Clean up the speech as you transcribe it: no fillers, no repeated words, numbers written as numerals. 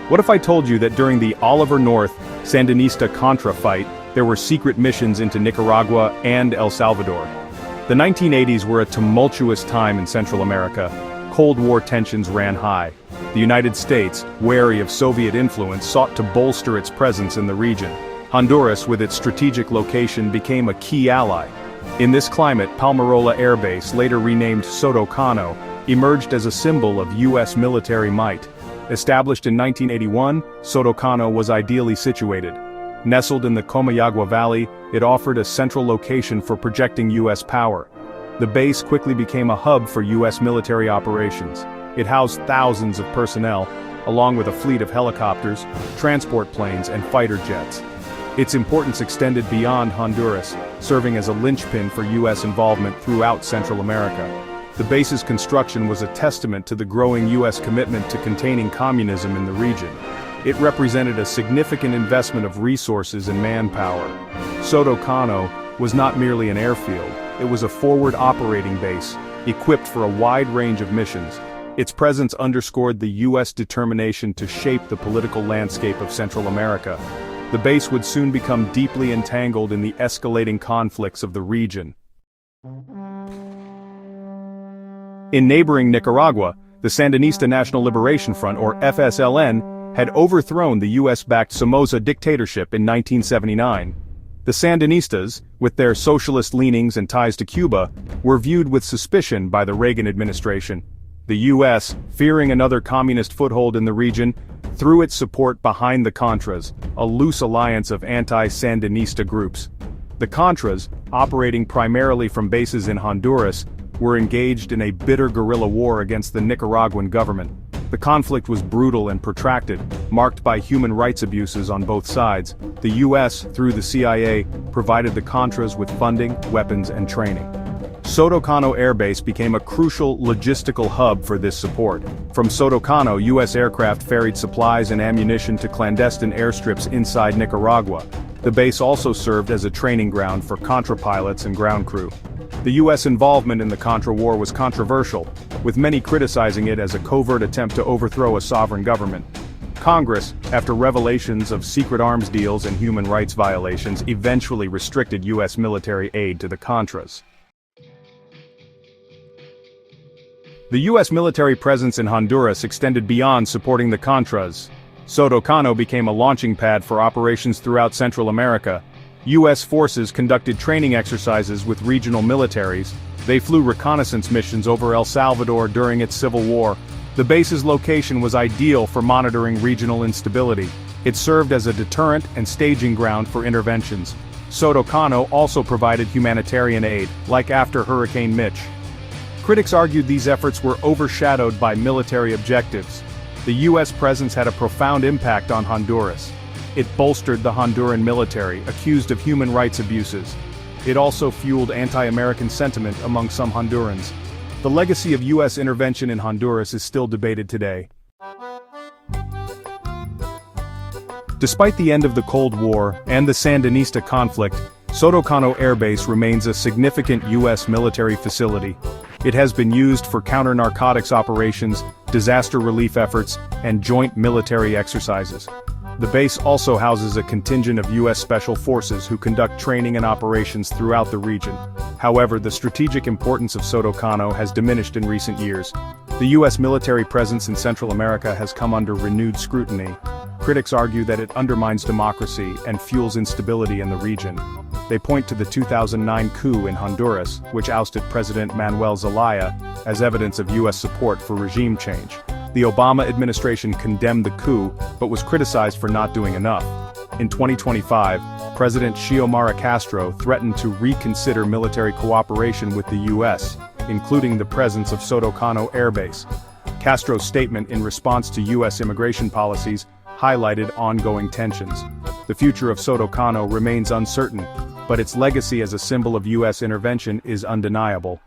What if I told you that during the Oliver North Sandinista-Contra fight, there were secret missions into Nicaragua and El Salvador? The 1980s were a tumultuous time in Central America. Cold War tensions ran high. The United States, wary of Soviet influence, sought to bolster its presence in the region. Honduras, with its strategic location, became a key ally. In this climate, Palmerola Air Base, later renamed Soto Cano, emerged as a symbol of U.S. military might. Established in 1981, Soto Cano was ideally situated. Nestled in the Comayagua Valley, it offered a central location for projecting U.S. power. The base quickly became a hub for U.S. military operations. It housed thousands of personnel, along with a fleet of helicopters, transport planes, and fighter jets. Its importance extended beyond Honduras, serving as a linchpin for U.S. involvement throughout Central America. The base's construction was a testament to the growing U.S. commitment to containing communism in the region. It represented a significant investment of resources and manpower. Soto Cano was not merely an airfield, it was a forward operating base, equipped for a wide range of missions. Its presence underscored the U.S. determination to shape the political landscape of Central America. The base would soon become deeply entangled in the escalating conflicts of the region. In neighboring Nicaragua, the Sandinista National Liberation Front, or FSLN, had overthrown the US-backed Somoza dictatorship in 1979. The Sandinistas, with their socialist leanings and ties to Cuba, were viewed with suspicion by the Reagan administration. The US, fearing another communist foothold in the region, threw its support behind the Contras, a loose alliance of anti-Sandinista groups. The Contras, operating primarily from bases in Honduras, were engaged in a bitter guerrilla war against the Nicaraguan government. The conflict was brutal and protracted, marked by human rights abuses on both sides. The U.S., through the CIA, provided the Contras with funding, weapons, and training. Soto Cano Air Base became a crucial logistical hub for this support. From Soto Cano, U.S. aircraft ferried supplies and ammunition to clandestine airstrips inside Nicaragua. The base also served as a training ground for Contra pilots and ground crew. The U.S. involvement in the Contra War was controversial, with many criticizing it as a covert attempt to overthrow a sovereign government. Congress, after revelations of secret arms deals and human rights violations, eventually restricted U.S. military aid to the Contras. The U.S. military presence in Honduras extended beyond supporting the Contras. Soto Cano became a launching pad for operations throughout Central America. U.S. forces conducted training exercises with regional militaries. They flew reconnaissance missions over El Salvador during its civil war. The base's location was ideal for monitoring regional instability. It served as a deterrent and staging ground for interventions. Soto Cano also provided humanitarian aid, like after Hurricane Mitch. Critics argued these efforts were overshadowed by military objectives. The U.S. presence had a profound impact on Honduras. It bolstered the Honduran military, accused of human rights abuses. It also fueled anti-American sentiment among some Hondurans. The legacy of U.S. intervention in Honduras is still debated today. Despite the end of the Cold War and the Sandinista conflict, Soto Cano Air Base remains a significant U.S. military facility. It has been used for counter-narcotics operations, disaster relief efforts, and joint military exercises. The base also houses a contingent of U.S. Special Forces who conduct training and operations throughout the region. However, the strategic importance of Soto Cano has diminished in recent years. The U.S. military presence in Central America has come under renewed scrutiny. Critics argue that it undermines democracy and fuels instability in the region. They point to the 2009 coup in Honduras, which ousted President Manuel Zelaya, as evidence of U.S. support for regime change. The Obama administration condemned the coup, but was criticized for not doing enough. In 2025, President Xiomara Castro threatened to reconsider military cooperation with the U.S., including the presence of Soto Cano Air Base. Castro's statement in response to U.S. immigration policies highlighted ongoing tensions. The future of Soto Cano remains uncertain, but its legacy as a symbol of U.S. intervention is undeniable.